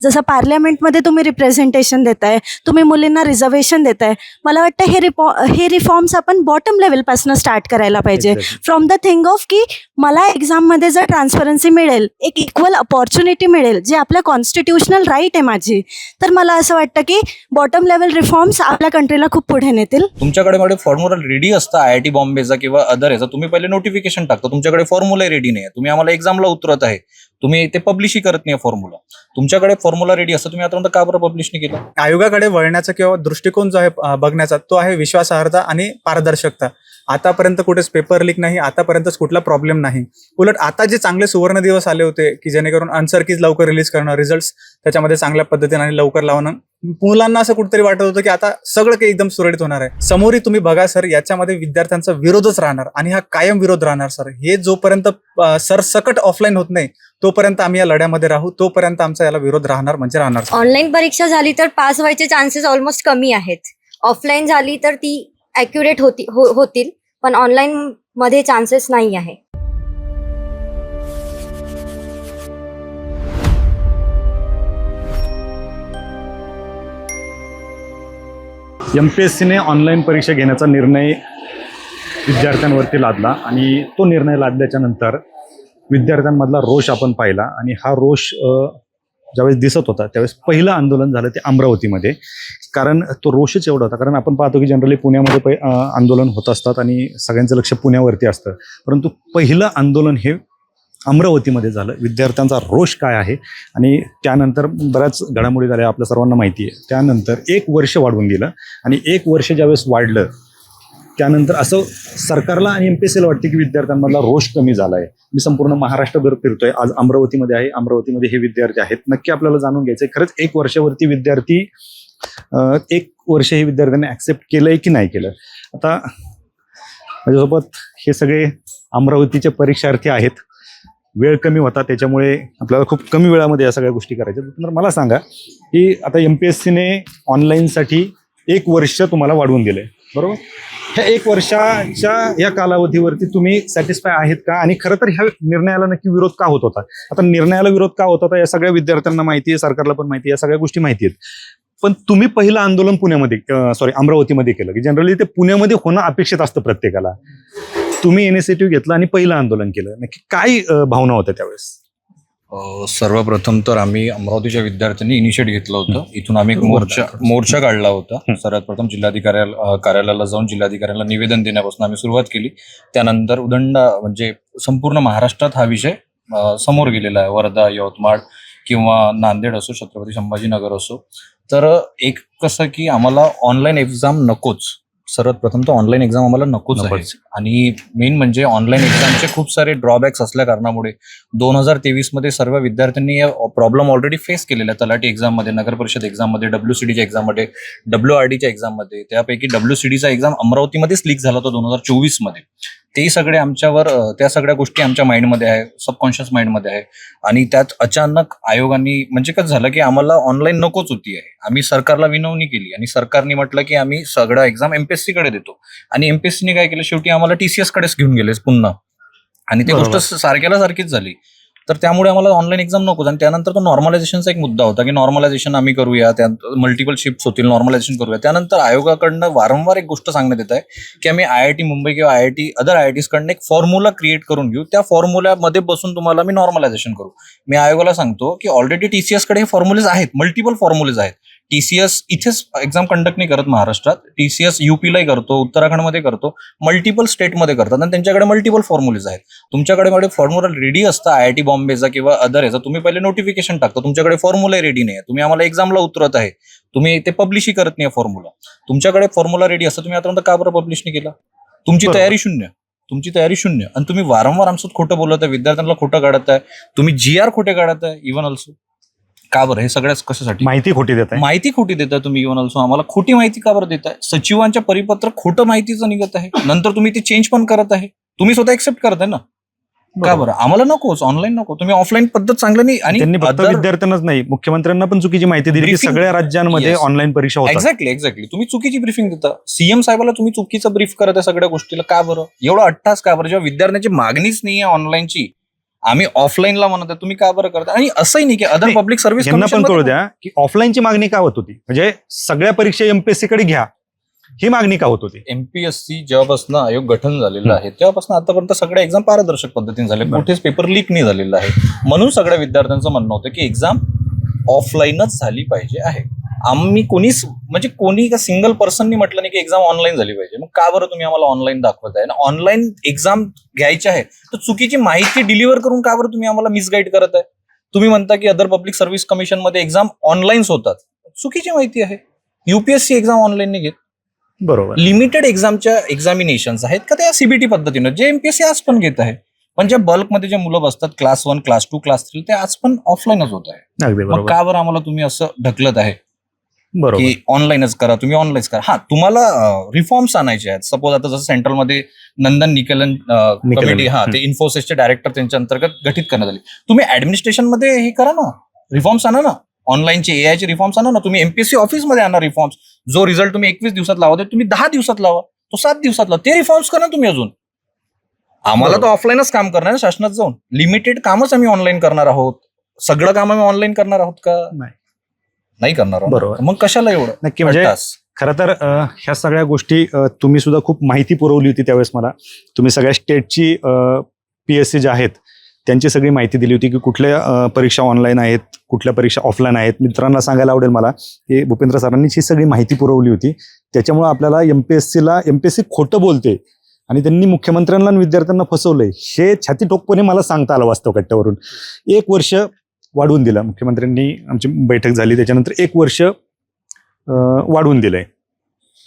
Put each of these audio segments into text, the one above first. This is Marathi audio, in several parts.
जसं पार्लमेंटमध्ये तुम्ही रिप्रेझेंटेशन देताय, तुम्ही मुलींना रिझर्वेशन देताय. मला वाटतं हे रिफॉर्म्स आपण बॉटम लेवलपासून स्टार्ट करायला पाहिजे. फ्रॉम द थिंग ऑफ की मला एक्झाममध्ये जर ट्रान्सपरन्सी मिळेल, एक इक्वल अपॉर्च्युनिटी मिळेल, जे आपलं कॉन्स्टिट्युशनल राईट आहे माझी, तर मला असं वाटतं की बॉटम लेवल रिफॉर्म्स आपल्या कंट्रीला खूप पुढे नेतील. तुमच्याकडे फॉर्म्युला रेडी असतं IIT बॉम्बेचा किंवा अदर याचा, तुम्ही पहिले नोटिफिकेशन टाकता. तुमच्याकडे फॉर्म्युला रेडी नाही, तुम्ही आम्हाला एक्झामला उतरत आहे, तुम्ही ते पब्लिशही करत नाही फॉर्म्युला. तुमच्याकडे फॉर्म्युला रेडी असतं, तुम्ही आता का बरं पब्लिश नाही केलं? आयोगाकडे वळण्याचा किंवा दृष्टिकोन जो आहे बघण्याचा, तो आहे विश्वासार्हता आणि पारदर्शकता. आतापर्यंत कुठेच पेपर लीक नाही, आतापर्यंतच कुठला प्रॉब्लेम नाही. उलट आता जे चांगले सुवर्ण दिवस आले होते की जेणेकरून आन्सर कीज लवकर रिलीज करणं, रिझल्ट त्याच्यामध्ये चांगल्या पद्धतीने आणि लवकर लावणं, मुलांना असं कुठेतरी वाटत होतं की आता सगळं काही एकदम सुरळीत होणार आहे. समोरही तुम्ही बघा सर, याच्यामध्ये विद्यार्थ्यांचा विरोधच राहणार आणि हा कायम विरोध राहणार सर. हे जोपर्यंत सरसकट ऑफलाईन होत नाही तोपर्यंत आम्ही या लढ्यामध्ये राहू, तोपर्यंत आमचा याला विरोध राहणार म्हणजे राहणार. ऑनलाईन परीक्षा झाली तर पास व्हायचे चान्सेस ऑलमोस्ट कमी आहेत. ऑफलाईन झाली तर ती ॲक्युरेट होतील, पण ऑनलाईन मध्ये चान्सेस नाही आहे. MPSCने ऑनलाईन परीक्षा घेण्याचा निर्णय विद्यार्थ्यांवरती लादला आणि तो निर्णय लादल्याच्या नंतर विद्यार्थ्यांमधला रोष आपण पाहिला. आणि हा रोष ज्यावेळेस दिसत होता त्यावेळेस पहिलं आंदोलन झालं ते अमरावतीमध्ये. कारण तो रोषच एवढा होता, कारण आपण पाहतो की जनरली पुण्यामध्ये आंदोलन होत असतात आणि सगळ्यांचं लक्ष पुण्यावरती असतं, परंतु पहिलं आंदोलन हे अमरावतीमध्ये झालं. विद्यार्थ्यांचा रोष काय आहे आणि त्यानंतर बऱ्याच घडामोडी झाल्या आपल्या सर्वांना माहिती आहे. त्यानंतर 1 वर्ष वाढवून दिलं आणि 1 वर्ष ज्यावेळेस वाढलं त्यानंतर असं सरकारला आणि MPSCला वाटते की विद्यार्थ्यांमधला रोष कमी झाला आहे. मी संपूर्ण महाराष्ट्रभर फिरतोय, आज अमरावतीमध्ये आहे. अमरावतीमध्ये हे विद्यार्थी आहेत. नक्की आपल्याला जाणून घ्यायचं आहे खरंच 1 वर्षावरती विद्यार्थी 1 वर्ष हे विद्यार्थ्यांनी ॲक्सेप्ट केलंय की नाही केलं. आता माझ्यासोबत हे सगळे अमरावतीचे परीक्षार्थी आहेत. वेळ कमी होता त्याच्यामुळे आपल्याला खूप कमी वेळामध्ये या सगळ्या गोष्टी करायच्या. तर मला सांगा की आता MPSCने ऑनलाईनसाठी 1 वर्ष तुम्हाला वाढवून दिलंय, बरोबर? ह्या 1 वर्षाच्या या कालावधीवरती तुम्ही सॅटिस्फाय आहेत का? आणि खरं तर ह्या निर्णयाला नक्की विरोध का होत होता? आता निर्णयाला विरोध का होत होता या सगळ्या विद्यार्थ्यांना माहिती आहे, सरकारला पण माहिती आहे, या सगळ्या गोष्टी माहिती आहेत. पण तुम्ही पहिलं आंदोलन अमरावतीमध्ये केलं, की जनरली ते पुण्यामध्ये होणं अपेक्षित असतं प्रत्येकाला. तुम्ही इनिशिएटिव्ह घेतला आणि पहिलं आंदोलन केलं. नक्की काय भावना होत्या त्यावेळेस? सर्वप्रथम तर आम्ही अमरावतीच्या विद्यार्थ्यांनी इनिशिएटिव्ह घेतलं होतं. इथून आम्ही मोर्चा काढला होता. सर्वात प्रथम कार्यालयाला जाऊन जिल्हाधिकाऱ्याला निवेदन देण्यापासून आम्ही सुरुवात केली. त्यानंतर म्हणजे संपूर्ण महाराष्ट्रात हा विषय समोर गेलेला आहे. वर्धा, यवतमाळ किंवा नांदेड असो, छत्रपती संभाजीनगर असो. तर एक कसं की आम्हाला ऑनलाईन एक्झाम नकोच. सर्वात प्रथम तर ऑनलाईन एक्झाम आम्हाला नकोच आहे. आणि मेन म्हणजे ऑनलाईन एक्झामचे खूप सारे ड्रॉबॅक्स असल्या कारणामुळे 2023 मध्ये सर्व विद्यार्थ्यांनी या प्रॉब्लेम ऑलरेडी फेस केलेला आहे. तलाठी एक्झाममध्ये, नगर परिषद एक्झाममध्ये, WCDच्या एक्झाममध्ये, WRDच्या एक्झाममध्ये. त्यापैकी WCDचा एक्झाम अमरावतीमध्येच लीक झाला होता 2024 मध्ये. ते सगळे आमच्यावर, त्या सगळ्या गोष्टी आमच्या माइंडमध्ये आहे, सबकॉन्शियस माइंडमध्ये आहे. आणि त्यात अचानक आयोगाने म्हणजे कसं झालं की आम्हाला ऑनलाईन नकोच होती आहे. आम्ही सरकारला विनवणी केली आणि सरकारने म्हटलं की आम्ही सगळं एक्झाम MPSC कडे देतो. आणि MPSCने काय केलं, शेवटी आम्हाला TCS कडेच घेऊन गेले पुन्हा. आणि ती गोष्ट सारख्याला सारखीच झाली. तर त्यामुळे आम्हाला ऑनलाईन एक्झाम नकोच. आणि त्यानंतर तो नॉर्मलायझेशनचा एक मुद्दा होता की नॉर्मलायझेशन आम्ही करूया, त्यात मल्टिपल शिफ्ट होतील, नॉर्मलायझेशन करूया. त्यानंतर आयोगाकडनं वारंवार एक गोष्ट सांगण्यात येत आहे की आम्ही IIT मुंबई किंवा अदर IITs कडनं एक फॉर्म्युला क्रिएट करून घेऊ, त्या फॉर्म्युल्यामध्ये बसून तुम्हाला मी नॉर्मलायझेशन करू. मी आयोगाला सांगतो की ऑलरेडी TCS कडे हे फॉर्म्युलेज आहेत, मल्टिपल फॉर्म्युलेज आहेत. TCS इथेच एक्झाम कंडक्ट नाही करत महाराष्ट्रात, TCS UPलाही करतो, उत्तराखंडमध्ये करतो, मल्टिपल स्टेटमध्ये करतात आणि त्यांच्याकडे मल्टिपल फॉर्म्युलेज आहेत. तुमच्याकडे फॉर्म्युला रेडी असतं IIT बॉम्बेचा किंवा अदर याचा, तुम्ही पहिले नोटिफिकेशन टाकता. तुमच्याकडे फॉर्म्युला रेडी नाही आहे, तुम्ही आम्हाला एक्झामला उतरत आहे, तुम्ही ते पब्लिशही करत नाही फॉर्म्युला. तुमच्याकडे फॉर्म्युला रेडी असतं, तुम्ही आता का बरं पब्लिश नाही केला? तुमची तयारी शून्य. आणि तुम्ही वारंवार आमचं खोटं बोलत आहे, विद्यार्थ्यांना खोटं काढत आहे, तुम्ही GR खोटे काढत आहे इव्हन ऑल्सो. का बरं? हे सगळ्याच कशासाठी? माहिती खोटी देताय तुम्ही इव्हन ऑल्सो. आम्हाला खोटी माहिती का बरं देताय? सचिवांच्या परिपत्र खोटं माहितीचं निघत आहे, नंतर तुम्ही ते चेंज पण करत आहे, तुम्ही स्वतः एक्सेप्ट करताय ना. का बरं? आम्हाला नकोच, ऑनलाईन नको. तुम्ही ऑफलाईन पद्धत चांगली नाही. आणि त्यांनी फक्त विद्यार्थ्यांनाच नाही, मुख्यमंत्र्यांना पण चुकीची माहिती दिली की सगळ्या राज्यांमध्ये ऑनलाईन परीक्षा होतात. एक्झॅक्टली. तुम्ही चुकीची ब्रीफिंग देता. CM साहेबाला तुम्ही चुकीचं ब्रीफ करत आहे सगळ्या गोष्टीला. का बरं? एवढा अट्टास का बरं? जेव्हा विद्यार्थ्यांची मागणीच नाही आहे ऑनलाईनची, आम्ही ऑफलाईनला म्हणत आहे, तुम्ही का बरं करता? आणि असंही नाही की अदर नाही, पब्लिक सर्व्हिस यांना पण कळू द्या की ऑफलाईनची मागणी का होत होती, म्हणजे सगळ्या परीक्षा एमपीएससी कडे घ्या ही मागणी का होत होती. एमपीएससी जेव्हापासून आयोग गठन झालेलं आहे तेव्हापासून आतापर्यंत सगळ्या एक्झाम पारदर्शक पद्धतीने झाले, कुठेच पेपर लीक नाही झालेला आहे. म्हणून सगळ्या विद्यार्थ्यांचं म्हणणं होतं की एक्झाम ऑफलाईनच झाली पाहिजे आहे. आम्ही कोणीच म्हणजे कोणी का सिंगल पर्सननी म्हटलं नाही की एक्झाम ऑनलाईन झाली पाहिजे. मग का बरं तुम्ही आम्हाला ऑनलाईन दाखवत आहे? ऑनलाईन एक्झाम घ्यायची आहे तर चुकीची माहिती डिलिव्हर करून का बरं तुम्ही आम्हाला मिसगाईड करत आहे? तुम्ही म्हणता की अदर पब्लिक सर्व्हिस कमिशन मध्ये एक्झाम ऑनलाईन्स होतात, चुकीची माहिती आहे. युपीएससी एक्झाम ऑनलाईन नाही घेत. बरोबर. लिमिटेड एक्झामच्या एक्झामिनेशन्स आहेत का त्या सीबीटी पद्धतीनं, जे एमपीएससी आज पण घेत आहे. पण ज्या बल्कमध्ये जे मुलं बसतात क्लास 1, क्लास 2, क्लास 3 ते आज पण ऑफलाईनच होत आहे. अगदी मग बरोबर. का बरं आम्हाला तुम्ही असं ढकलत आहे बरोबर. की ऑनलाईनच करा, तुम्ही ऑनलाईनच करा? हा, तुम्हाला रिफॉर्म्स आणायचे आहेत. सपोज आता जसं सेंट्रलमध्ये नंदन निकेलन कमिटी, हा, ते इन्फोसिसचे डायरेक्टर त्यांच्या अंतर्गत गठीत करण्यात आली. तुम्ही ऍडमिनिस्ट्रेशन मध्ये हे करा ना, रिफॉर्म्स आणा ना, ऑनलाईनचे एआयचे रिफॉर्म्स आणा ना. तुम्ही एमपीएससी ऑफिसमध्ये आणा रिफॉर्म्स. जो रिझल्ट तुम्ही 21 दिवसात लावा तुम्ही 10 दिवसात लावा, तो 7 दिवसात लावा. ते रिफॉर्म्स करा तुम्ही. अजून आम्हाला तर ऑफलाईनच काम करणार आहे शासनात जाऊन. लिमिटेड कामच आम्ही ऑनलाईन करणार आहोत. सगळं काम आम्ही ऑनलाईन करणार आहोत का? नाही करणार आहोत. बरोबर. मग कशाला एवढं नक्की. म्हणजे तास? खरं तर ह्या सगळ्या गोष्टी तुम्ही सुद्धा खूप माहिती पुरवली होती त्यावेळेस मला. तुम्ही सगळ्या स्टेटची पीएससी ज्या आहेत त्यांची सगळी माहिती दिली होती की कुठल्या परीक्षा ऑनलाईन आहेत, कुठल्या परीक्षा ऑफलाईन आहेत. मित्रांना सांगायला आवडेल मला की भूपेंद्र सरांनीच ही सगळी माहिती पुरवली होती. त्याच्यामुळे आपल्याला एमपीएससी खोटं बोलते आणि त्यांनी मुख्यमंत्र्यांना आणि विद्यार्थ्यांना फसवलंय हे छाती ठोकपणे मला सांगता आलं वास्तव कट्ट्यावरून. 1 वर्ष वाढवून दिलं मुख्यमंत्र्यांनी. आमची बैठक झाली त्याच्यानंतर 1 वर्ष वाढवून दिलंय.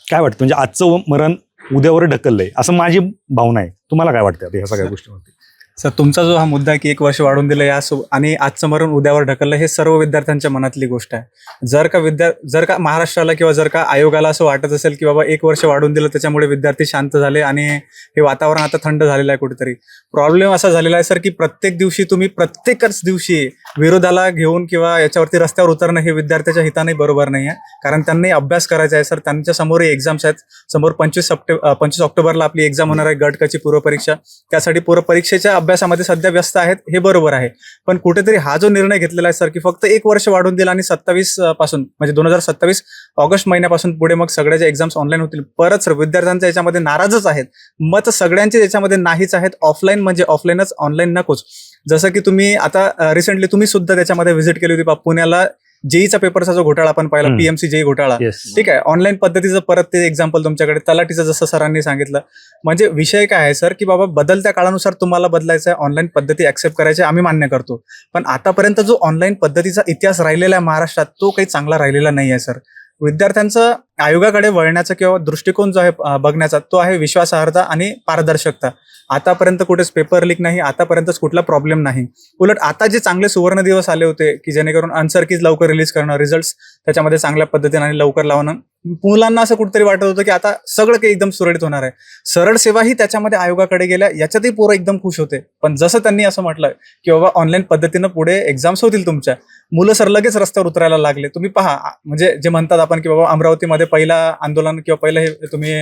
काय वाटतं, म्हणजे आजचं मरण उद्यावर ढकललंय असं माझी भावना आहे. तुम्हाला काय वाटतं या सगळ्या गोष्टीवरती? सर, तुमचा जो हा मुद्दा आहे की 1 वर्ष वाढून दिलं आणि आजचं मरण उद्यावर ढकललं, हे सर्व विद्यार्थ्यांच्या मनातली गोष्ट आहे. जर का महाराष्ट्राला किंवा जर का आयोगाला असं वाटत असेल की बाबा 1 वर्ष वाढून दिलं त्याच्यामुळे विद्यार्थी शांत झाले आणि हे वातावरण आता थंड झालेलं आहे कुठेतरी, प्रॉब्लेम असा झालेला आहे सर की प्रत्येक दिवशी तुम्ही प्रत्येकच दिवशी विरोधाला घेऊन किंवा याच्यावरती रस्त्यावर उतरणं हे विद्यार्थ्याच्या हिताने बरोबर नाही आहे. कारण त्यांनी अभ्यास करायचा आहे सर. त्यांच्या समोर एक्झाम्स आहेत. समोर 25 ऑक्टोबरला आपली एक्झाम होणार आहे, गट क ची पूर्वपरीक्षा. त्यासाठी पूर्वपरीक्षेच्या अभ्यासामध्ये सध्या व्यस्त आहेत, हे बरोबर आहे. पण कुठेतरी हा जो निर्णय घेतलेला आहे सर की फक्त 1 वर्ष वाढून दिला आणि 27 पासून म्हणजे 2027 ऑगस्ट महिन्यापासून पुढे मग सगळ्याच्या एक्झाम्स ऑनलाईन होतील. परत सर विद्यार्थ्यांच्या याच्यामध्ये नाराजच आहेत. मत सगळ्यांचे याच्यामध्ये नाहीच आहेत. ऑफलाईन म्हणजे ऑफलाईनच, ऑनलाईन नकोच. जसं की तुम्ही आता रिसेंटली तुम्ही सुद्धा त्याच्यामध्ये व्हिजिट केली होती पुण्याला. जेईचा पेपरचा जो घोटाळा आपण पाहिला, पीएमसी जेई घोटाळा, ठीक आहे. ऑनलाईन पद्धतीचं परत ते एक्झाम्पल तुमच्याकडे, तलाठीचं जसं सरांनी सांगितलं. म्हणजे विषय काय आहे सर की बाबा बदलत्या काळानुसार तुम्हाला बदलायचं आहे, ऑनलाईन पद्धती ऍक्सेप्ट करायची, आम्ही मान्य करतो. पण आतापर्यंत जो ऑनलाईन पद्धतीचा इतिहास राहिलेला आहे महाराष्ट्रात तो काही चांगला राहिलेला नाही आहे सर. विद्यार्थ्यांचं आयोगाकडे वळण्याचा किंवा दृष्टिकोन जो आहे बघण्याचा तो आहे विश्वासार्हता आणि पारदर्शकता. आतापर्यंत कुठेच पेपर लीक नाही, आतापर्यंतच कुठला प्रॉब्लेम नाही. उलट आता जे चांगले सुवर्ण दिवस आले होते की जेणेकरून आन्सर कीज लवकर रिलीज करणं, रिझल्ट त्याच्यामध्ये चांगल्या पद्धतीने आणि लवकर लावणं, मुलांना असं कुठेतरी वाटत होतं की आता सगळं काही एकदम सुरळीत होणार आहे. सरळ सेवाही त्याच्यामध्ये आयोगाकडे गेल्या, याच्यातही पोरं एकदम खुश होते. पण जसं त्यांनी असं म्हटलं की बाबा ऑनलाईन पद्धतीनं पुढे एक्झाम्स होतील तुमच्या, मुलं सर लगेच रस्त्यावर उतरायला लागले. तुम्ही पहा, म्हणजे जे म्हणतात आपण की बाबा अमरावतीमध्ये पहिला आंदोलन किंवा पहिलं हे तुम्ही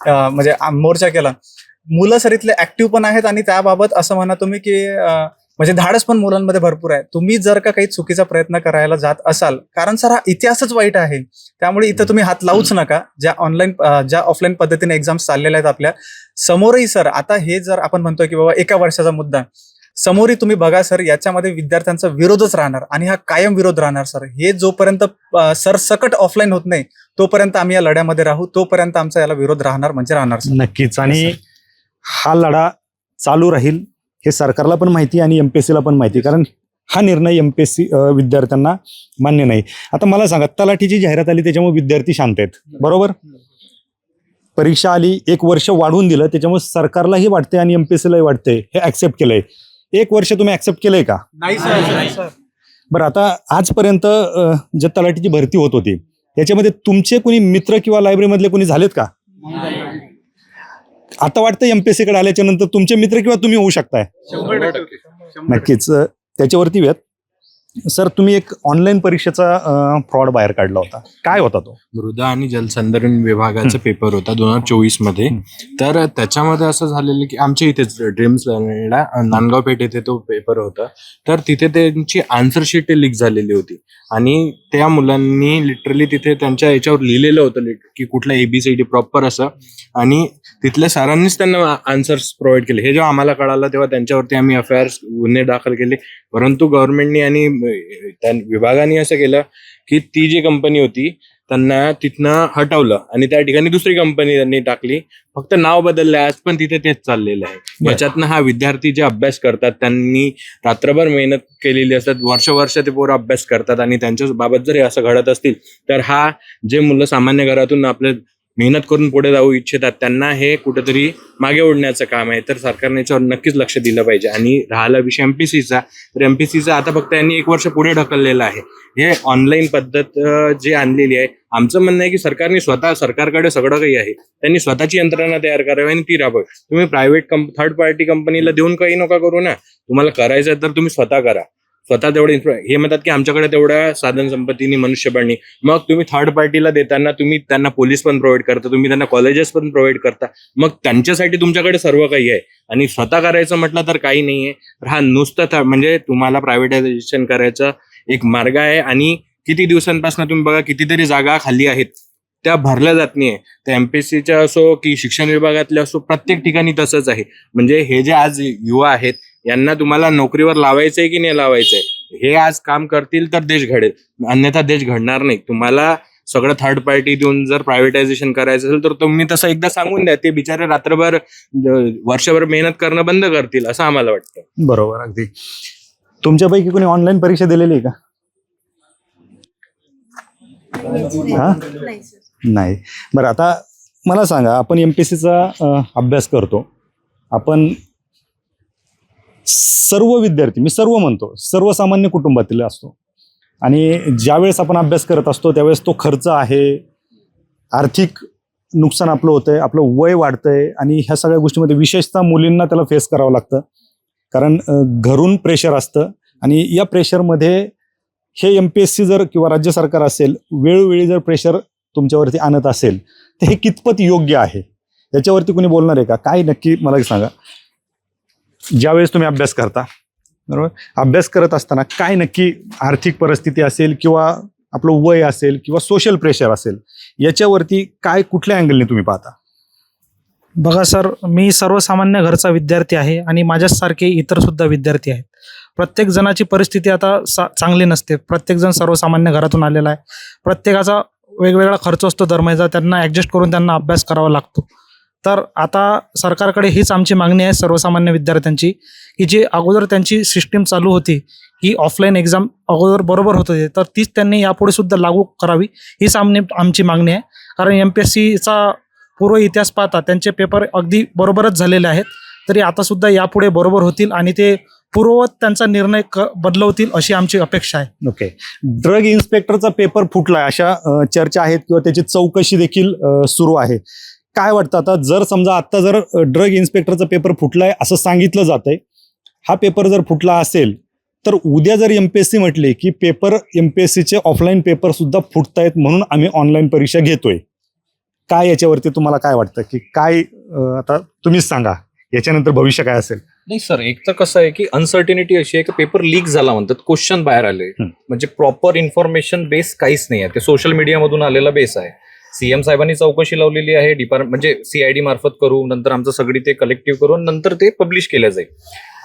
म्हणजे मोर्चा केला, मुलं सर इथले ऍक्टिव्ह पण आहेत आणि त्याबाबत असं म्हणा तुम्ही की म्हणजे धाडस पण मुलांमध्ये भरपूर आहे. तुम्ही जर का काही चुकीचा प्रयत्न करायला जात असाल, कारण सर हा इतिहासच वाईट आहे, त्यामुळे इथं तुम्ही हात लावूच नका. ज्या ऑफलाईन पद्धतीने एक्झाम्स चाललेल्या आहेत आपल्या समोरही सर, आता हे जर आपण म्हणतोय की बाबा 1 वर्षाचा मुद्दा, समोरही तुम्ही बघा सर, याच्यामध्ये विद्यार्थ्यांचा विरोधच राहणार आणि हा कायम विरोध राहणार सर. हे जोपर्यंत सरसकट ऑफलाईन होत नाही तोपर्यंत आम्ही या लढ्यामध्ये राहू, तोपर्यंत आमचा याला विरोध राहणार म्हणजे राहणार सर. नक्कीच. आणि हा लढा चालू राहील हे सरकारला पण माहिती आणि एमपीएससीला पण माहिती, कारण हा निर्णय एमपीएससी विद्यार्थ्यांना मान्य नाही. आता मला सांगा, तलाठीची जाहिरात आली त्याच्यामुळे विद्यार्थी शांत आहेत, बरोबर? परीक्षा आली, 1 वर्ष वाढवून दिलं, त्याच्यामुळे सरकारलाही वाटते आणि एमपीएससीलाही वाटते, हे ऍक्सेप्ट केलंय. 1 वर्ष तुम्ही ऍक्सेप्ट केलंय का? नाही सर. बरं, आता आजपर्यंत जे तलाठीची भरती होत होती त्याच्यामध्ये तुमचे कोणी मित्र किंवा लायब्ररीमधले कोणी झालेत का? आता वाटतं एमपीएससी कडे आल्याच्या नंतर तुमचे मित्र किंवा तुम्ही होऊ शकताय. 100%. नक्कीच त्याच्यावरती सर तुम्ही एक ऑनलाईन परीक्षेचा फ्रॉड बाहेर काढला होता, काय होता तो? मृदा आणि जलसंधारण विभागाचा पेपर होता 2024 मध्ये. तर त्याच्यामध्ये असं झालेलं की आमच्या इथेच ड्रीम्स नांदगाव पेठ येथे तो पेपर होता. तर तिथे त्यांची आन्सर शीट लीक झालेली होती आणि त्या मुलांनी लिटरली तिथे त्यांच्या याच्यावर लिहिलेलं होतं की कुठला ABCD प्रॉपर असं, आणि तिथल्या सरांनीच त्यांना आन्सर्स प्रोव्हाइड केले. हे जेव्हा आम्हाला कळालं तेव्हा त्यांच्यावरती आम्ही FIR गुन्हे दाखल केले. परंतु गव्हर्नमेंटनी आणि त्या विभागाने असं केलं की ती जी कंपनी होती त्यांना तिथनं हटवलं आणि त्या ठिकाणी दुसरी कंपनी त्यांनी टाकली. फक्त नाव बदललं, आज पण तिथे तेच चाललेलं आहे. याच्यातनं हा विद्यार्थी जे अभ्यास करतात त्यांनी रात्रभर मेहनत केलेली असतात, वर्ष ते पोरं अभ्यास करतात आणि त्यांच्या बाबत जर हे असं घडत असतील तर हा जे मुलं सामान्य घरातून आपले मेहनत करून पुढे जाऊ इच्छितात त्यांना हे कुठेतरी मागे ओढण्याचं काम आहे. तर सरकारने याच्यावर नक्कीच लक्ष दिलं पाहिजे. आणि राहिला विषय MPSCचा, तर MPSCचा आता फक्त यांनी 1 वर्ष पुढे ढकललेलं आहे. हे ऑनलाईन पद्धत जी आणलेली आहे, आमचं म्हणणं आहे की सरकारकडे सगळं काही आहे, त्यांनी स्वतःची यंत्रणा तयार करावी आणि ती राबवावी. तुम्ही प्रायव्हेट थर्ड पार्टी कंपनीला देऊन काही नका करू ना. तुम्हाला करायचं तर तुम्ही स्वतः करा. स्वतः तेवढे हे म्हणतात की आमच्याकडे तेवढ्या साधन संपत्तीनी मनुष्यबळनी, मग तुम्ही थर्ड पार्टीला देताना तुम्ही त्यांना पोलीस पण प्रोव्हाइड करता, तुम्ही त्यांना कॉलेजेस पण प्रोव्हाइड करता, मग त्यांच्यासाठी तुमच्याकडे सर्व काही आहे. आणि स्वतः करायचं म्हटलं तर काही नाहीये. तर हा नुसतं म्हणजे तुम्हाला प्रायव्हेटायझेशन करायचा एक मार्ग आहे. आणि किती दिवसांपासून तुम्ही बघा कितीतरी जागा खाली आहेत त्या भरल्या जात नाहीये. त्या MPSCच्या असो की शिक्षण विभागातल्या असो, प्रत्येक ठिकाणी तसंच आहे. म्हणजे हे जे आज युवा आहेत यांना तुम्हाला नोकरीवर लावायचंय की नाही लावायचंय, हे आज काम करतील तर देश घडेल, अन्यथा देश घडणार नाही. तुम्हाला सगळं थर्ड पार्टी देऊन जर प्रायव्हेटायझेशन करायचं असेल तर तुम्ही तसं एकदा सांगून द्या. ते बिचारे रात्रभर वर्षभर मेहनत करणं बंद करतील असं आम्हाला वाटतं. बरोबर, अगदी. तुमच्यापैकी कोणी ऑनलाईन परीक्षा दिलेली आहे का? हा, नाही. बरं, आता मला सांगा, आपण MPSCचा अभ्यास करतो, आपण सर्व विद्यार्थी, मी सर्व म्हणतो, सर्वसामान्य कुटुंबातील असतो. आणि ज्यावेळेस आपण अभ्यास करत असतो त्यावेळेस तो खर्च आहे, आर्थिक नुकसान आपलं होतंय, आपलं वय वाढतंय आणि ह्या सगळ्या गोष्टीमध्ये विशेषतः मुलींना त्याला फेस करावं लागतं. कारण घरून प्रेशर असतं आणि या प्रेशरमध्ये हे MPSC जर किंवा राज्य सरकार असेल वेळोवेळी जर प्रेशर तुमच्यावरती आणत असेल तर हे कितपत योग्य आहे, याच्यावरती कोणी बोलणार आहे का? काय नक्की मला सांगा. ज्यावेळेस तुम्ही अभ्यास करता, बरोबर, अभ्यास करत असताना काय नक्की आर्थिक परिस्थिती असेल किंवा आपलं वय असेल किंवा सोशल प्रेशर असेल, याच्यावरती काय कुठल्या अँगलने तुम्ही पाहता? बघा सर, मी सर्वसामान्य घरचा विद्यार्थी आहे आणि माझ्यासारखे इतर सुद्धा विद्यार्थी आहेत. प्रत्येक जणाची परिस्थिती आता चांगली नसते. प्रत्येकजण सर्वसामान्य घरातून आलेला आहे. प्रत्येकाचा वेगवेगळा खर्च असतो दर महिन्याचा, त्यांना ॲडजस्ट करून त्यांना अभ्यास करावा लागतो. तर आता सरकारकडे हीच आमची मागणी आहे सर्वसामान्य विद्यार्थ्यांची, की जी अगोदर त्यांची सिस्टीम चालू होती की ऑफलाईन एक्झाम अगोदर बरोबर होत होते, तर तीच त्यांनी यापुढे सुद्धा लागू करावी, हीच आमची मागणी आहे. कारण MPSCचा पूर्व इतिहास पाहता त्यांचे पेपर अगदी बरोबरच झालेले आहेत, तरी आता सुद्धा यापुढे बरोबर होतील आणि ते पूर्ववत त्यांचा निर्णय बदलवतील अशी आमची अपेक्षा आहे. ओके. ड्रग इन्स्पेक्टरचा पेपर फुटलाय अशा चर्चा आहेत किंवा त्याची चौकशी देखील सुरू आहे. काय वाटतं आता, जर समजा आता जर ड्रग इन्स्पेक्टरचा पेपर फुटलाय असं सांगितलं जातंय, हा पेपर जर फुटला असेल तर उद्या जर MPSC म्हटले की पेपर MPSCचे ऑफलाईन पेपर सुद्धा फुटतायत म्हणून आम्ही ऑनलाईन परीक्षा घेतोय, काय याच्यावरती तुम्हाला काय वाटतं की काय, आता तुम्हीच सांगा याच्यानंतर भविष्य काय असेल? नाही सर, एक तर कसं आहे की अनसर्टिनिटी अशी आहे की पेपर लीक झाला म्हणतात, क्वेश्चन बाहेर आले, म्हणजे प्रॉपर इन्फॉर्मेशन बेस काहीच नाही आहे. ते सोशल मीडियामधून आलेला बेस आहे. CM साहेबांनी चौकशी लावलेली आहे, म्हणजे CID मार्फत करू, नंतर आमचं सगळी ते कलेक्टिव्ह करून नंतर ते पब्लिश केलं जाईल.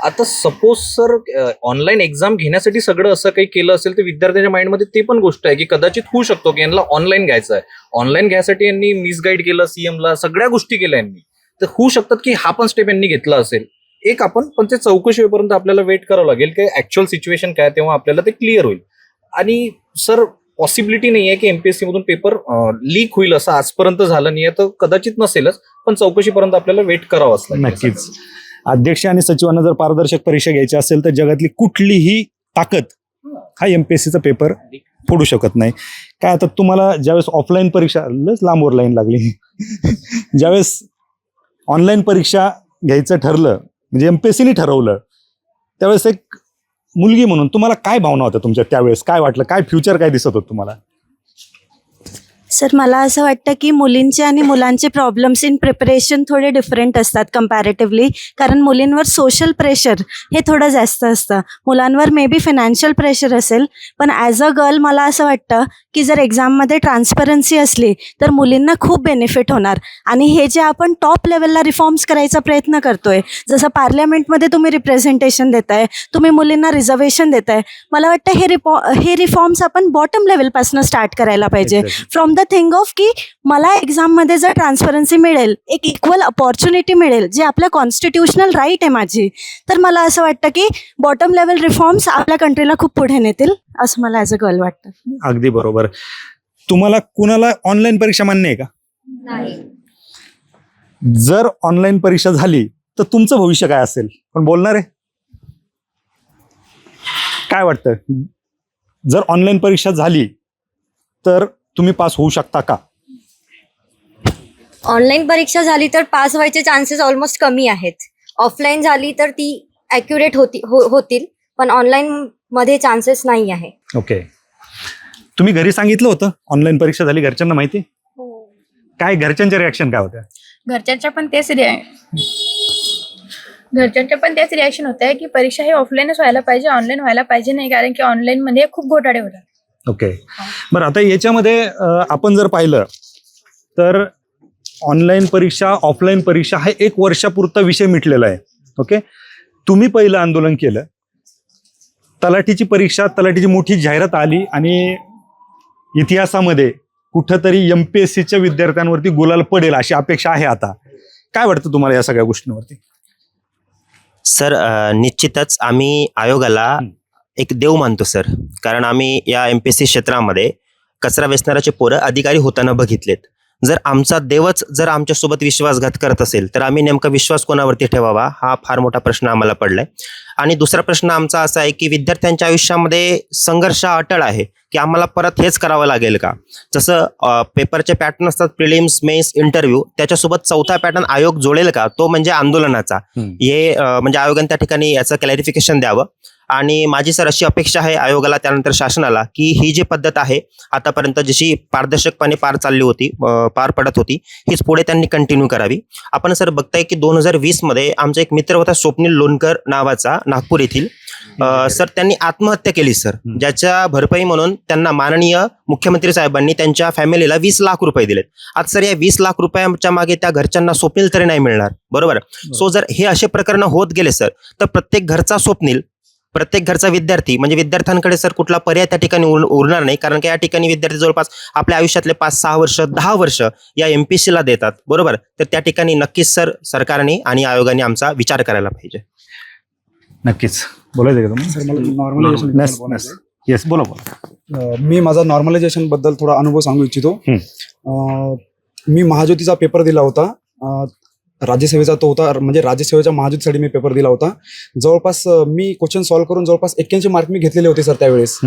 आता सपोज सर ऑनलाईन एक्झाम घेण्यासाठी सगळं असं काही केलं असेल तर विद्यार्थ्यांच्या माइंडमध्ये ते पण गोष्ट आहे की कदाचित होऊ शकतो की यांना ऑनलाईन घ्यायचं आहे. ऑनलाईन घ्यायसाठी यांनी मिसगाईड केलं, CMला सगळ्या गोष्टी केल्या यांनी, तर होऊ शकतात की हा पण स्टेप यांनी घेतला असेल. एक आपण पण ते चौकशी होईपर्यंत आपल्याला वेट करावं लागेल की ऍक्च्युअल सिच्युएशन काय, तेव्हा आपल्याला ते क्लिअर होईल. आणि सर पॉसिबिलिटी नाही आहे की MPSC मधून पेपर लीक होईल असं आजपर्यंत झालं नाहीये, तर कदाचित नसेलच, पण चौकशीपर्यंत आपल्याला वेट करावंच लागेल. नक्कीच. अध्यक्ष आणि सचिवांना जर पारदर्शक परीक्षा घ्यायची असेल तर जगातली कुठलीही ताकद हा MPSCचा पेपर फोडू शकत नाही. काय आता तुम्हाला ज्यावेळेस ऑफलाईन परीक्षा, लस लांबवर लाईन लागली, ज्यावेळेस ऑनलाईन परीक्षा घ्यायचं ठरलं, म्हणजे MPSCने ठरवलं, त्यावेळेस एक मुलगी म्हणून तुम्हाला काय भावना होत्या तुमच्या त्यावेळेस? काय वाटलं, काय फ्युचर काय दिसत होतं तुम्हाला? सर मला असं वाटतं की मुलींचे आणि मुलांचे प्रॉब्लेम्स इन प्रिपरेशन थोडे डिफरंट असतात कम्पॅरेटिव्हली. कारण मुलींवर सोशल प्रेशर हे थोडं जास्त असतं, मुलांवर मे बी फायनान्शियल प्रेशर असेल. पण ॲज अ गर्ल मला असं वाटतं की जर एक्झाममध्ये ट्रान्सपरन्सी असली तर मुलींना खूप बेनिफिट होणार. आणि हे जे आपण टॉप लेवलला रिफॉर्म्स करायचा प्रयत्न करतोय, जसं पार्लमेंटमध्ये तुम्ही रिप्रेझेंटेशन देताय, तुम्ही मुलींना रिझर्वेशन देताय, मला वाटतं हे रिफॉर्म्स आपण बॉटम लेवलपासून स्टार्ट करायला पाहिजे. फ्रॉम द थिंग ऑफ की मला एक्झाममध्ये जर ट्रान्सपरन्सी मिळेल, एक इक्वल अपॉर्च्युनिटी मिळेल, जे आपलं कॉन्स्टिट्युशनल राईट आहे माझी, तर मला असं वाटतं की बॉटम लेवल रिफॉर्म्स आपल्या कंट्रीला खूप पुढे नेतील, असं मला ॲज अ गर्ल वाटतं. अगदी बरोबर. तुम्हाला कुणाला ऑनलाईन परीक्षा मान्य आहे का? नाही. जर ऑनलाईन परीक्षा झाली तर तुमचं भविष्य काय असेल? पण बोलणार आहे? काय वाटतं, जर ऑनलाईन परीक्षा झाली तर तुम्ही पास होऊ शकता का? ऑनलाईन परीक्षा झाली तर पास व्हायचे चान्सेस ऑलमोस्ट कमी आहेत. ऑफलाईन झाली तर ती ॲक्युरेट होतील, पण ऑनलाईन मध्ये चान्सेस नाही आहे. ओके. तुम्ही घरी सांगितलं होतं ऑनलाईन परीक्षा झाली, घरच्यांना माहिती? काय घरच्यांचे रिॲक्शन काय होत्या? घरच्यांच्या पण तेच रिॲक्शन होत आहे की परीक्षा ही ऑफलाईनच व्हायला पाहिजे, ऑनलाईन व्हायला पाहिजे नाही, कारण की ऑनलाईन मध्ये खूप घोटाळे होतात. ओके. बरं, आता याच्यामध्ये आपण जर पाहिलं तर ऑनलाईन परीक्षा ऑफलाईन परीक्षा हा 1 वर्षापुरता विषय मिटलेला आहे. ओके. तुम्ही पहिलं आंदोलन केलं, तलाठीची परीक्षा, तलाठीची मोठी जाहिरात आली आणि इतिहासामध्ये कुठंतरी MPSCच्या विद्यार्थ्यांवरती गुलाल पडेल अशी अपेक्षा आहे. आता काय वाटतं तुम्हाला या सगळ्या गोष्टींवरती? सर निश्चितच आम्ही आयोगाला एक देव मानतो सर, कारण आम्ही या MPSC क्षेत्रामध्ये कचरा वेचणाऱ्याचे पोरं अधिकारी होताना बघितलेत. जर आमचा देवच जर आमच्यासोबत विश्वासघात करत असेल तर आम्ही नेमका विश्वास कोणावरती ठेवावा हा फार मोठा प्रश्न आम्हाला पडलाय. आणि दुसरा प्रश्न आमचा असा आहे की विद्यार्थ्यांच्या आयुष्यामध्ये संघर्ष अटळ आहे की आम्हाला परत हेच करावं लागेल का? जसं पेपरचे पॅटर्न असतात, प्रिलिम्स, मेन्स, इंटरव्ह्यू, त्याच्यासोबत चौथा पॅटर्न आयोग जोडेल का? तो म्हणजे आंदोलनाचा. हे म्हणजे आयोगाने त्या ठिकाणी याचं क्लॅरिफिकेशन द्यावं. आणि माझी सर अशी अपेक्षा आहे आयोगाला, त्यानंतर शासनाला, की ही जी पद्धत आहे आतापर्यंत जशी पारदर्शकपणे पार पडत होती हीच पुढे त्यांनी कंटिन्यू करावी. आपण सर बघताय की 2020 मध्ये आमचा एक मित्र होता स्वप्नील लोणकर नावाचा, नागपूर येथील. सर त्यांनी आत्महत्या केली सर, ज्याच्या भरपाई म्हणून त्यांना माननीय मुख्यमंत्री साहेबांनी त्यांच्या फॅमिलीला 20 लाख रुपये दिलेत. आज सर या 20 लाख रुपयाच्या मागे त्या घरच्यांना स्वप्नील तरी नाही मिळणार, बरोबर? सो जर हे असे प्रकरण होत गेले सर तर प्रत्येक घरचा स्वप्नील, प्रत्येक घरचा विद्यार्थी म्हणजे विद्यार्थ्यांकडे सर कुठला पर्याय त्या ठिकाणी उरणार नाही. कारण की या ठिकाणी विद्यार्थी जवळपास आपल्या आयुष्यातले 5-6 वर्ष 10 वर्ष या MPSCला देतात, बरोबर? तर त्या ठिकाणी नक्कीच सर सरकारने आणि आयोगाने आमचा विचार करायला पाहिजे. नक्कीच. बोलायचं का तुम्ही? येस, बोला. मी माझा नॉर्मलायझेशन बद्दल थोडा अनुभव सांगू इच्छितो. मी महाज्योतीचा पेपर दिला होता, राज्यसेवेचा तो होता, म्हणजे राज्यसेवेच्या महाज्योतीसाठी मी पेपर दिला होता. जवळपास मी क्वेश्चन सॉल्व्ह करून जवळपास 81 मार्क मी घेतलेले होते सर त्यावेळेस.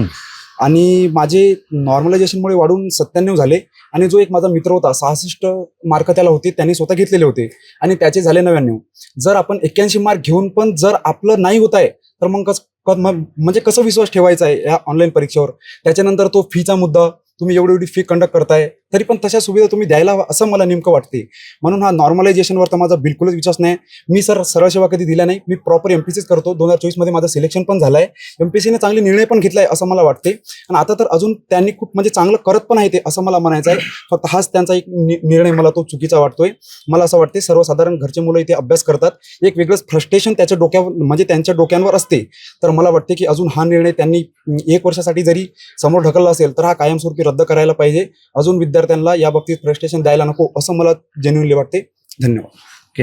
आणि माझे नॉर्मलायझेशनमुळे वाढून 97 झाले. आणि जो एक माझा मित्र होता 66 मार्क त्याला होते, त्यांनी स्वतः घेतलेले होते आणि त्याचे झाले 99. जर आपण 81 मार्क घेऊन पण जर आपलं नाही होत आहे तर मग म्हणजे कसं विश्वास ठेवायचा आहे या ऑनलाईन परीक्षेवर? त्याच्यानंतर तो फीचा मुद्दा, तुम्ही एवढी फी कंडक्ट करताय तरी पण तशा सुविधा तुम्ही द्यायला हवा असं मला नेमकं वाटते. म्हणून हा नॉर्मलायझेशनवर तर माझा बिलकुलच विश्वास नाही. मी सर सरळ सेवा कधी दिल्या नाही, मी प्रॉपर MPSCच करतो. 2024 मध्ये माझं सिलेक्शन पण झालंय, MPSCने चांगले निर्णय पण घेतलाय असं मला वाटते. आणि आता तर अजून त्यांनी खूप म्हणजे चांगलं करत पण आहे ते, असं मला म्हणायचं आहे. फक्त हाच त्यांचा एक निर्णय मला तो चुकीचा वाटतोय. मला असं वाटते सर्वसाधारण घरचे मुलं इथे अभ्यास करतात, एक वेगळंच फ्रस्ट्रेशन त्याच्या डोक्यावर म्हणजे त्यांच्या डोक्यांवर असते. तर मला वाटते की अजून हा निर्णय त्यांनी 1 वर्षासाठी जरी समोर ढकलला असेल तर हा कायमस्वरूपी रद्द करायला पाहिजे. अजून विद्यार्थ्यांना या बाबतीत फ्रस्ट्रेशन द्यायला नको असं मला जेन्युइनली वाटते. धन्यवाद. ओके.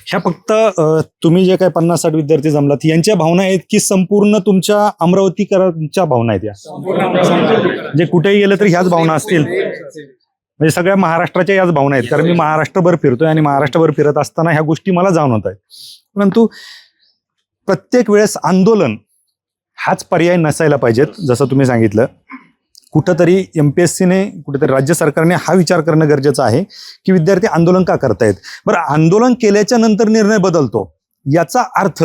ह्या फक्त तुम्ही जे काही 50-60 विद्यार्थी जमलात यांच्या भावना आहेत की संपूर्ण तुमच्या अमरावतीकरांच्या भावना आहेत? या जे कुठेही गेलं तरी ह्याच भावना असतील, म्हणजे सगळ्या महाराष्ट्राच्या याच भावना आहेत. कारण मी महाराष्ट्रभर फिरतोय आणि महाराष्ट्रभर फिरत असताना ह्या गोष्टी मला जाणवत आहेत. परंतु प्रत्येक वेळेस आंदोलन हाच पर्याय नसायला पाहिजेत. जसं तुम्ही सांगितलं, कुठंतरी MPSCने, कुठेतरी राज्य सरकारने हा विचार करणं गरजेचं आहे की विद्यार्थी आंदोलन का करतायत. बरं, आंदोलन केल्याच्या नंतर निर्णय बदलतो याचा अर्थ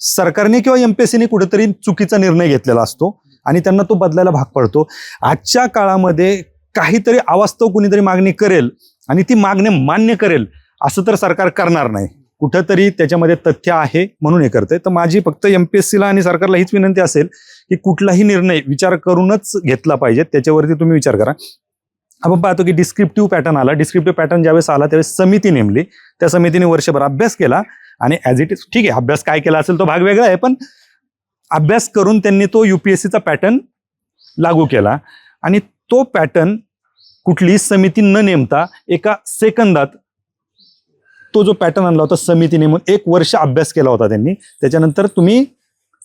सरकारने किंवा एमपीएससीने कुठेतरी चुकीचा निर्णय घेतलेला असतो आणि त्यांना तो बदलायला भाग पडतो. आजच्या काळामध्ये काहीतरी अवास्तव कुणीतरी मागणी करेल आणि ती मागणी मान्य करेल असं तर सरकार करणार नाही. कुठंतरी त्याच्यामध्ये तथ्य आहे म्हणून हे करते. तर माझी फक्त एमपीएससीला आणि सरकारला हीच विनंती असेल की कुठलाही निर्णय विचार करूनच घेतला पाहिजे, त्याच्यावरती तुम्ही विचार करा. आपण पाहतो की डिस्क्रिप्टिव्ह पॅटर्न आला. डिस्क्रिप्टिव्ह पॅटर्न ज्यावेळेस आला त्यावेळेस समिती नेमली. त्या समितीने वर्षभर अभ्यास केला आणि ॲज इट इज ठीक आहे, अभ्यास काय केला असेल तो भाग वेगळा आहे, पण अभ्यास करून त्यांनी तो UPSCचा पॅटर्न लागू केला आणि तो पॅटर्न कुठलीही समिती न नेमता एका सेकंदात तो जो पॅटर्न आणला होता समिती नेमून 1 वर्ष अभ्यास केला होता त्यांनी. त्याच्यानंतर तुम्ही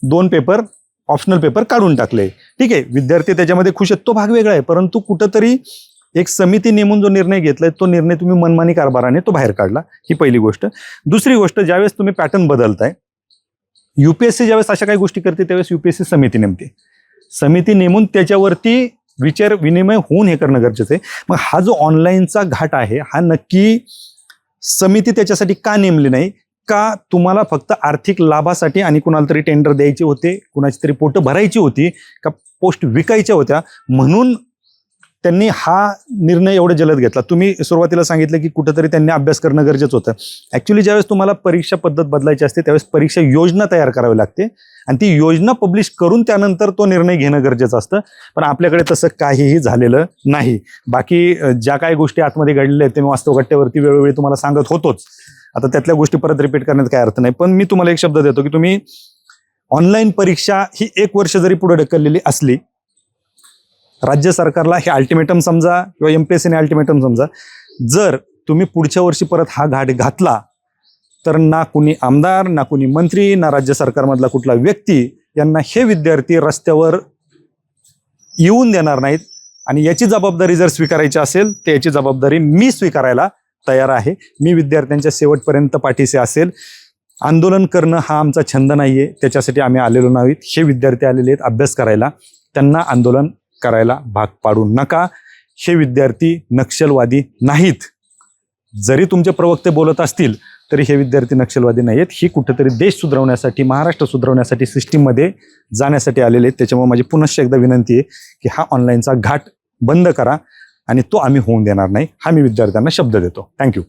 2 पेपर ऑप्शनल पेपर काढून टाकले. ठीक आहे, विद्यार्थी त्याच्यामध्ये खुश आहेत, तो भाग वेगळा आहे, परंतु कुठंतरी एक समिती नेमून जो निर्णय घेतलाय तो निर्णय तुम्ही मनमानी कारभाराने तो बाहेर काढला. ही पहिली गोष्ट. दुसरी गोष्ट, ज्यावेळेस तुम्ही पॅटर्न बदलताय, UPSC ज्यावेळेस अशा काही गोष्टी करते त्यावेळेस UPSC समिती नेमते. समिती नेमून त्याच्यावरती विचार विनिमय होऊन हे करणं गरजेचं आहे. मग हा जो ऑनलाईनचा घाट आहे हा नक्की समिती त्याच्यासाठी का नेमली नाही? का तुम्हाला फक्त आर्थिक लाभासाठी आणि कुणाला तरी टेंडर द्यायचे होते, कुणाची तरी पोटं भरायची होती, का पोस्ट विकायच्या होत्या म्हणून त्यांनी हा निर्णय एवढा जलद घेतला? तुम्ही सुरुवातीला सांगितलं की कुठंतरी त्यांनी अभ्यास करणं गरजेचं होतं. ॲक्च्युली ज्यावेळेस तुम्हाला परीक्षा पद्धत बदलायची असते त्यावेळेस परीक्षा योजना तयार करावी लागते आणि ती योजना पब्लिश करून त्यानंतर तो निर्णय घेणं गरजेचं असतं. पण आपल्याकडे तसं काहीही झालेलं नाही. बाकी ज्या काही गोष्टी आतमध्ये घडलेल्या आहेत ते मी वास्तवघट्ट्यावरती वेळोवेळी तुम्हाला सांगत होतोच. आता त्यातल्या गोष्टी परत रिपीट करण्यात काय अर्थ नाही. पण मी तुम्हाला एक शब्द देतो की तुम्ही ऑनलाईन परीक्षा ही 1 वर्ष जरी पुढे ढकललेली असली, राज्य सरकारला हे अल्टिमेटम समजा किंवा MPSCने अल्टिमेटम समजा, जर तुम्ही पुढच्या वर्षी परत हा घाट घातला तर ना कुणी आमदार, ना कुणी मंत्री, ना राज्य सरकारमधला कुठला व्यक्ती यांना हे विद्यार्थी रस्त्यावर येऊन देणार नाहीत. आणि याची जबाबदारी जर स्वीकारायची असेल तर याची जबाबदारी मी स्वीकारायला तयार आहे. मी विद्यार्थ्यांच्या शेवटपर्यंत पाठीशी असेल. आंदोलन करणं हा आमचा छंद नाहीये, त्याच्यासाठी आम्ही आलेलो नाहीत. हे विद्यार्थी आलेले आहेत अभ्यास करायला, त्यांना आंदोलन करायला भाग पाडू नका. हे विद्यार्थी नक्षलवादी नाहीत. जरी तुमचे प्रवक्ते बोलत असतील तरी हे विद्यार्थी नक्षलवादी नाहीत. ही कुठेतरी देश सुधारवण्यासाठी, महाराष्ट्र सुधारवण्यासाठी, सिस्टीममध्ये जाण्यासाठी आलेले आहेत. त्याच्यामुळे माझी पुनश्च एकदा विनंती आहे की हा ऑनलाईनचा घाट बंद करा आणि तो आम्ही होऊन देणार नाही. हा मी विद्यार्थ्यांना शब्द देतो. थँक्यू.